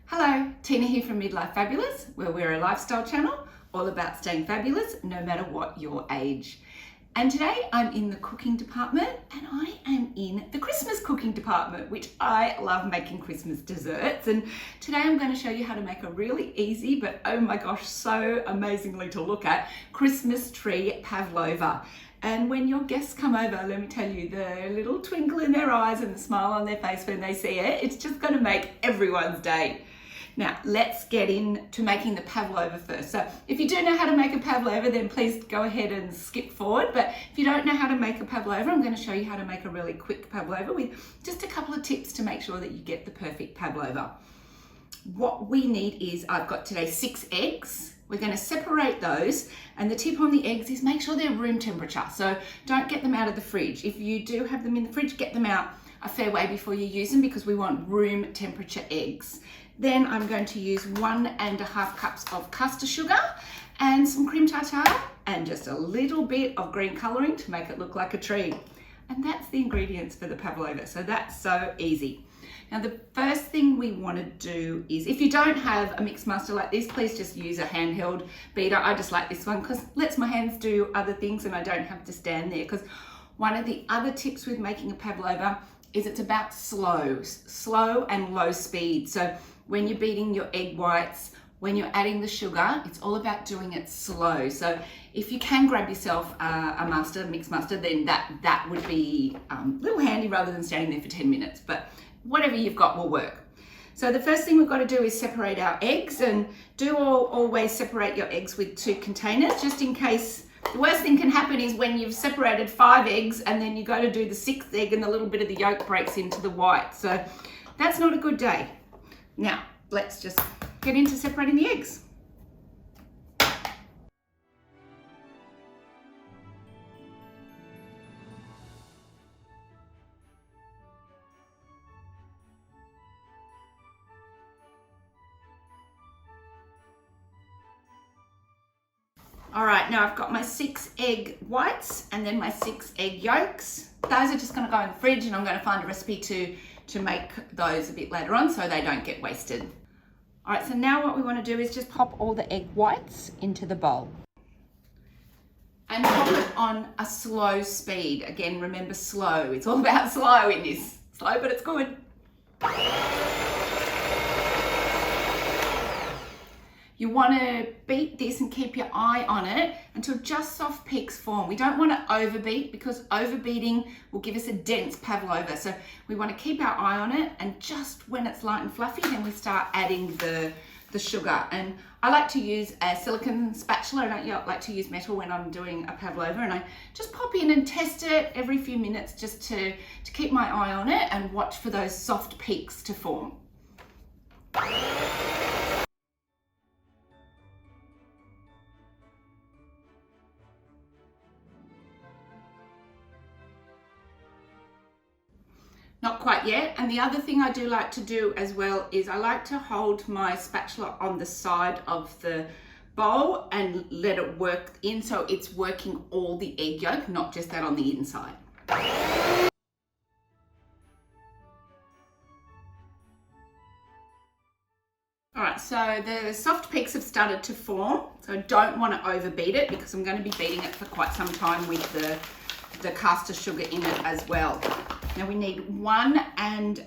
Hello, Tina here from Midlife Fabulous, where we're a lifestyle channel all about staying fabulous no matter what your age. And today I'm in the cooking department and I am in the Christmas cooking department, which I love making Christmas desserts. And today I'm going to show you how to make a really easy, but oh my gosh, so amazingly to look at, Christmas Tree Pavlova. And when your guests come over, let me tell you, the little twinkle in their eyes and the smile on their face when they see it, it's just going to make everyone's day. Now, let's get into making the pavlova first. So if you do know how to make a pavlova, then please go ahead and skip forward. But if you don't know how to make a pavlova, I'm going to show you how to make a really quick pavlova with just a couple of tips to make sure that you get the perfect pavlova. What we need is, I've got today 6 eggs. We're going to separate those, and the tip on the eggs is make sure they're room temperature. So don't get them out of the fridge. If you do have them in the fridge, get them out a fair way before you use them because we want room temperature eggs. Then I'm going to use 1.5 cups of custard sugar and some cream tartar and just a little bit of green colouring to make it look like a tree. And that's the ingredients for the pavlova, so that's so easy. Now the first thing we want to do is, if you don't have a mix master like this, please just use a handheld beater. I just like this one because it lets my hands do other things and I don't have to stand there. Because one of the other tips with making a pavlova is it's about slow and low speed. So when you're beating your egg whites, when you're adding the sugar, it's all about doing it slow. So if you can grab yourself a mix master, then that would be a little handy rather than standing there for 10 minutes. But whatever you've got will work. So the first thing we've got to do is separate our eggs, and always separate your eggs with 2 containers, just in case. The worst thing can happen is when you've separated 5 eggs and then you go to do the 6th egg and a little bit of the yolk breaks into the white. So that's not a good day. Now, let's just get into separating the eggs. All right, now I've got my 6 egg whites and then my 6 egg yolks. Those are just going to go in the fridge, and I'm going to find a recipe to make those a bit later on so they don't get wasted. All right, so now what we want to do is just pop all the egg whites into the bowl. And pop it on a slow speed. Again, remember slow. It's all about slow in this. Slow, but it's good. You want to beat this and keep your eye on it until just soft peaks form. We don't want to overbeat because overbeating will give us a dense pavlova. So we want to keep our eye on it, and just when it's light and fluffy, then we start adding the sugar. And I like to use a silicone spatula. I don't like to use metal when I'm doing a pavlova, and I just pop in and test it every few minutes just to keep my eye on it and watch for those soft peaks to form. Not quite yet. And the other thing I do like to do as well is I like to hold my spatula on the side of the bowl and let it work in, so it's working all the egg yolk, not just that on the inside. All right, so the soft peaks have started to form, so I don't want to overbeat it because I'm going to be beating it for quite some time with the caster sugar in it as well. Now we need 1.5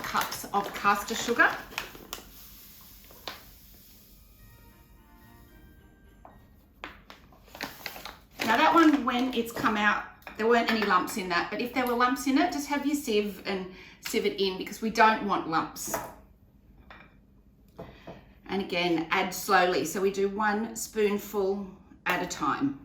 cups of caster sugar. Now that one, when it's come out, there weren't any lumps in that, but if there were lumps in it, just have your sieve and sieve it in because we don't want lumps. And again, add slowly. So we do 1 spoonful at a time.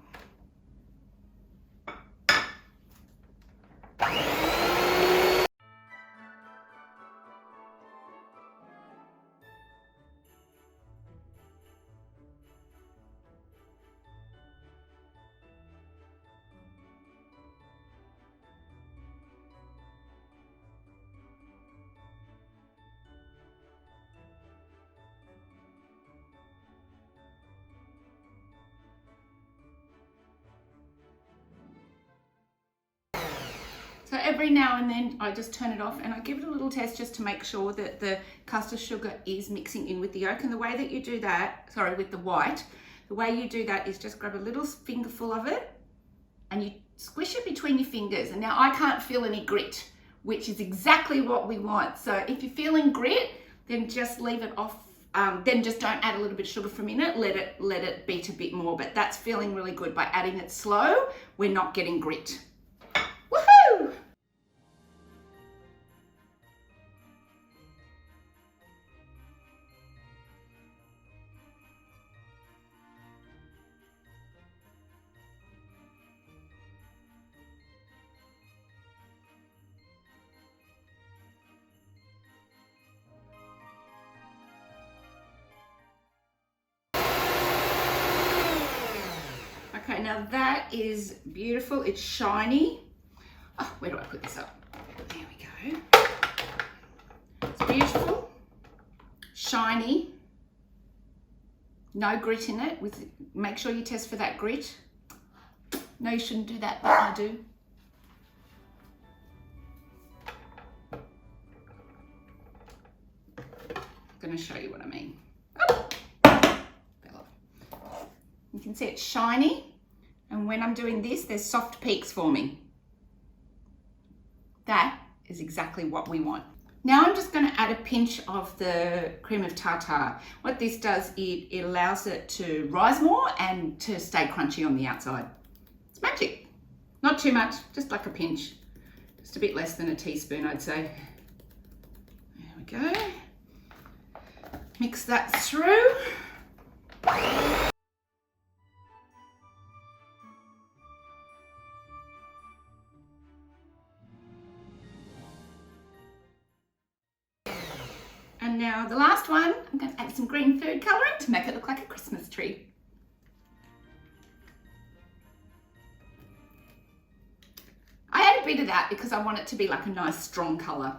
So every now and then I just turn it off and I give it a little test just to make sure that the custard sugar is mixing in with the yolk. And the way that you do that, sorry, with the white, the way you do that is just grab a little fingerful of it and you squish it between your fingers. And now I can't feel any grit, which is exactly what we want. So if you're feeling grit, then just leave it off. Then just don't add a little bit of sugar for a minute. Let it beat a bit more. But that's feeling really good. By adding it slow, we're not getting grit. Woohoo! Okay, now that is beautiful. It's shiny. Oh, where do I put this up? There we go. It's beautiful, shiny, no grit in it. Make sure you test for that grit. No, you shouldn't do that, but I do. I'm going to show you what I mean. Oh, fell off. You can see it's shiny. And when I'm doing this, there's soft peaks forming. That is exactly what we want. Now I'm just going to add a pinch of the cream of tartar. What this does, it allows it to rise more and to stay crunchy on the outside. It's magic. Not too much, just like a pinch. Just a bit less than a teaspoon, I'd say. There we go. Mix that through. And now the last one, I'm going to add some green food colouring to make it look like a Christmas tree. I add a bit of that because I want it to be like a nice strong colour.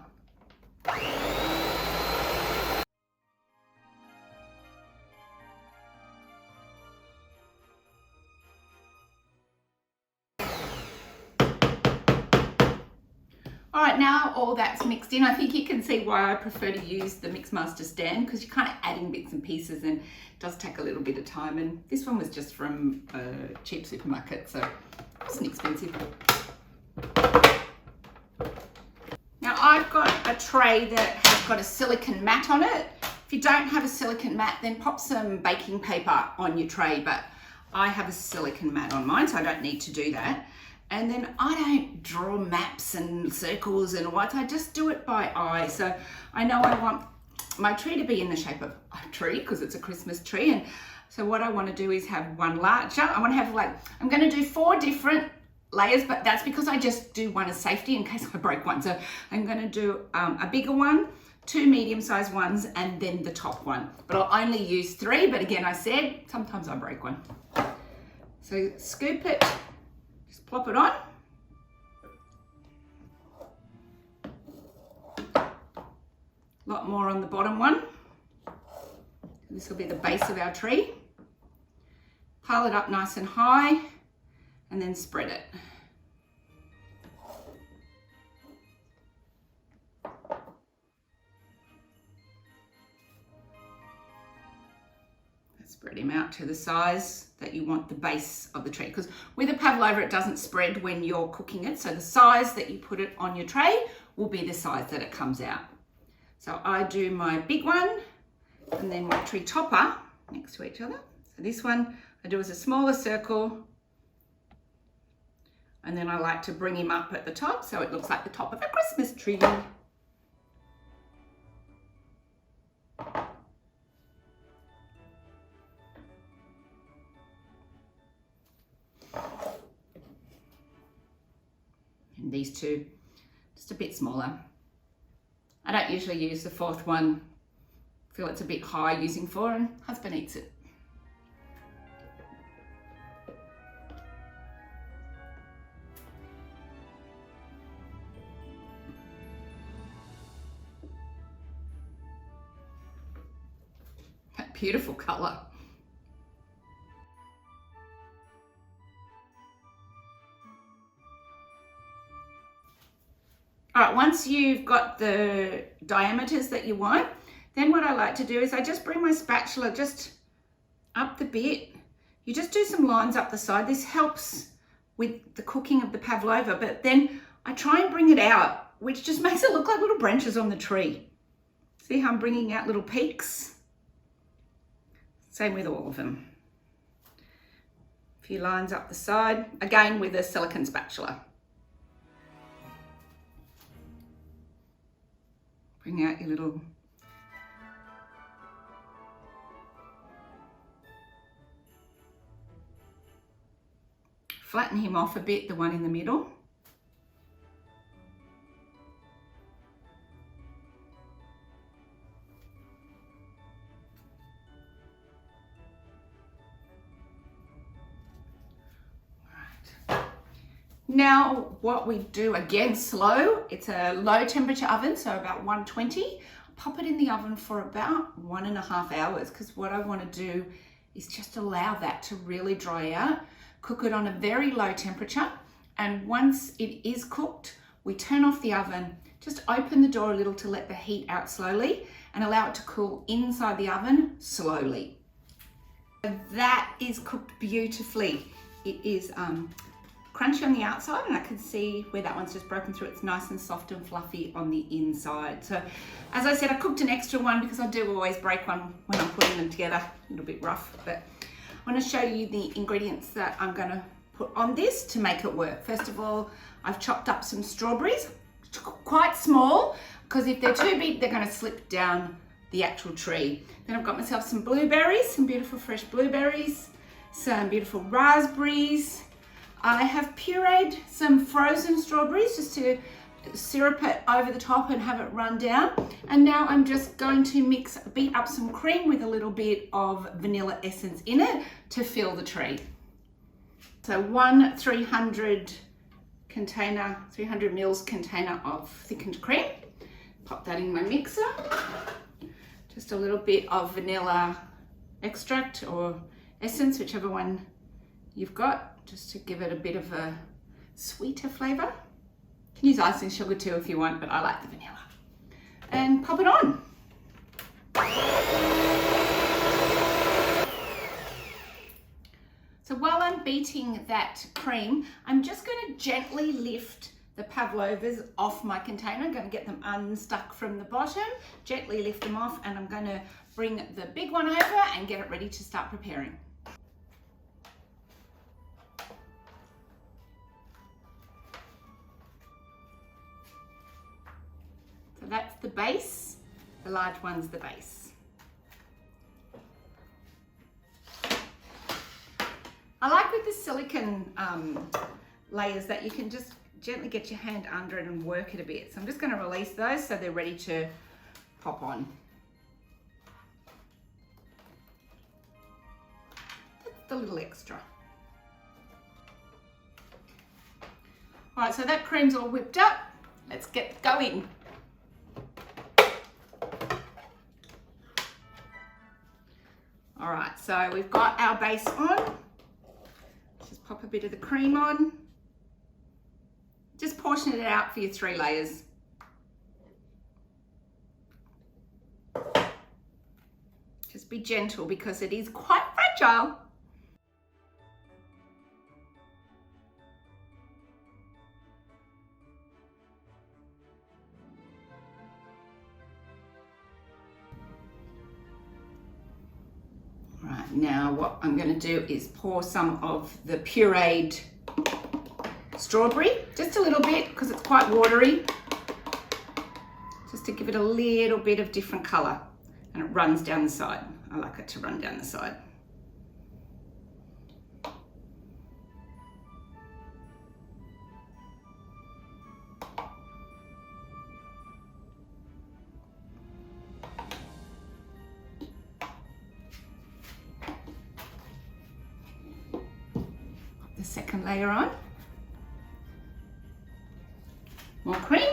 All right, now all that's mixed in. I think you can see why I prefer to use the Mixmaster stand, because you're kind of adding bits and pieces and it does take a little bit of time. And this one was just from a cheap supermarket, so it wasn't expensive. Now I've got a tray that has got a silicone mat on it. If you don't have a silicone mat, then pop some baking paper on your tray, but I have a silicone mat on mine, so I don't need to do that. And then I don't draw maps and circles and what, I just do it by eye. So I know I want my tree to be in the shape of a tree because it's a Christmas tree. And so what I want to do is have one larger. I want to have I'm going to do 4 different layers, but that's because I just do one as safety in case I break one. So I'm going to do a bigger one, 2 medium-sized ones, and then the top one. But I'll only use 3. But again, I said, sometimes I break one. So scoop it. Just plop it on. A lot more on the bottom one. This will be the base of our tree. Pile it up nice and high and then spread it. Spread him out to the size that you want the base of the tray, because with a pavlova it doesn't spread when you're cooking it, so the size that you put it on your tray will be the size that it comes out. So I do my big one and then my tree topper next to each other. So this one I do as a smaller circle, and then I like to bring him up at the top so it looks like the top of a Christmas tree. And these two, just a bit smaller. I don't usually use the 4th one. I feel it's a bit high using 4, and husband eats it. That beautiful colour. right, once you've got the diameters that you want, then what I like to do is I just bring my spatula just up the bit. You just do some lines up the side. This helps with the cooking of the pavlova, but then I try and bring it out, which just makes it look like little branches on the tree. See how I'm bringing out little peaks? Same with all of them. A few lines up the side, again with a silicone spatula. Bring out your little flatten him off a bit, the one in the middle. Now what we do, again slow, it's a low temperature oven, so about 120. Pop it in the oven for about 1.5 hours, because what I want to do is just allow that to really dry out. Cook it on a very low temperature, and once it is cooked, we turn off the oven, just open the door a little to let the heat out slowly and allow it to cool inside the oven slowly. That is cooked beautifully. It is crunchy on the outside, and I can see where that one's just broken through. It's nice and soft and fluffy on the inside. So as I said, I cooked an extra one because I do always break one when I'm putting them together. A little bit rough, but I want to show you the ingredients that I'm going to put on this to make it work. First of all, I've chopped up some strawberries, quite small, because if they're too big, they're going to slip down the actual tree. Then I've got myself some blueberries, some beautiful fresh blueberries, some beautiful raspberries. I have pureed some frozen strawberries just to syrup it over the top and have it run down. And now I'm just going to beat up some cream with a little bit of vanilla essence in it to fill the tree. So one 300 mils container of thickened cream. Pop that in my mixer. Just a little bit of vanilla extract or essence, whichever one you've got, just to give it a bit of a sweeter flavor. You can use icing sugar too if you want, but I like the vanilla. And pop it on. So while I'm beating that cream, I'm just going to gently lift the pavlovas off my container. I'm going to get them unstuck from the bottom, gently lift them off, and I'm going to bring the big one over and get it ready to start preparing. So that's the base, the large one's the base. I like with the silicone layers that you can just gently get your hand under it and work it a bit. So I'm just going to release those so they're ready to pop on. That's the little extra. All right, so that cream's all whipped up. Let's get going. All right, so we've got our base on. Just pop a bit of the cream on. Just portion it out for your 3 layers. Just be gentle because it is quite fragile. Right, now what I'm going to do is pour some of the pureed strawberry, just a little bit because it's quite watery, just to give it a little bit of different colour, and it runs down the side. I like it to run down the side. The second layer on. More cream.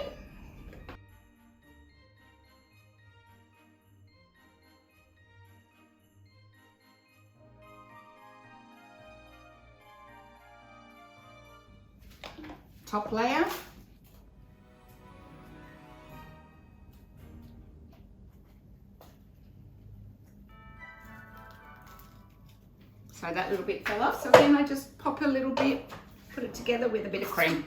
Top layer. So that little bit fell off. So then I just pop a little bit, put it together with a bit of cream.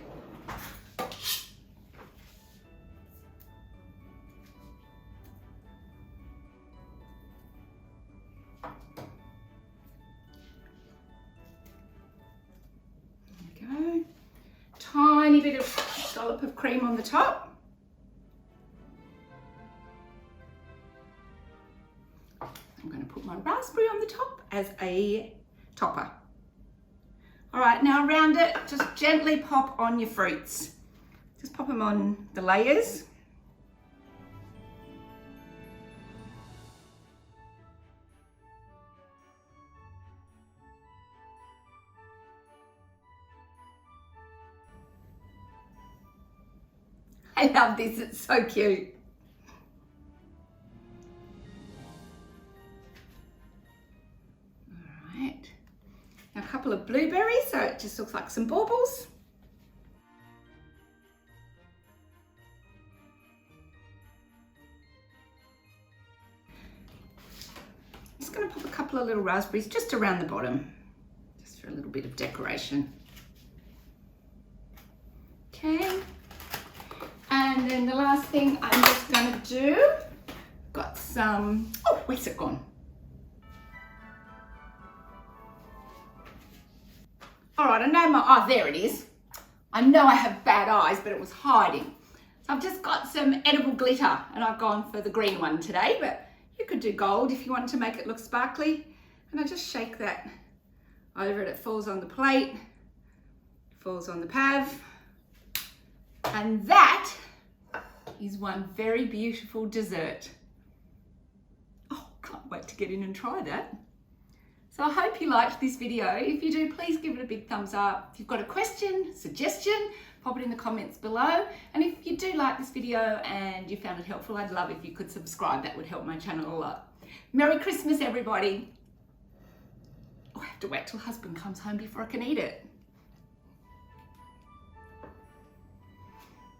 There we go. Tiny bit of dollop of cream on the top. I'm going to put my raspberry on the top as a topper. All right, now around it, just gently pop on your fruits. Just pop them on the layers. I love this, it's so cute. A couple of blueberries, so it just looks like some baubles. I'm just going to pop a couple of little raspberries just around the bottom, just for a little bit of decoration. Okay, and then the last thing I'm just going to do, got some, oh, where's it gone? All right, I know oh, there it is. I know I have bad eyes, but it was hiding. So I've just got some edible glitter and I've gone for the green one today, but you could do gold if you wanted to make it look sparkly. And I just shake that over it. It falls on the plate, falls on the pav. And that is one very beautiful dessert. Oh, can't wait to get in and try that. So I hope you liked this video. If you do, please give it a big thumbs up. If you've got a question, suggestion, pop it in the comments below. And if you do like this video and you found it helpful, I'd love if you could subscribe. That would help my channel a lot. Merry Christmas, everybody. Oh, I have to wait till husband comes home before I can eat it.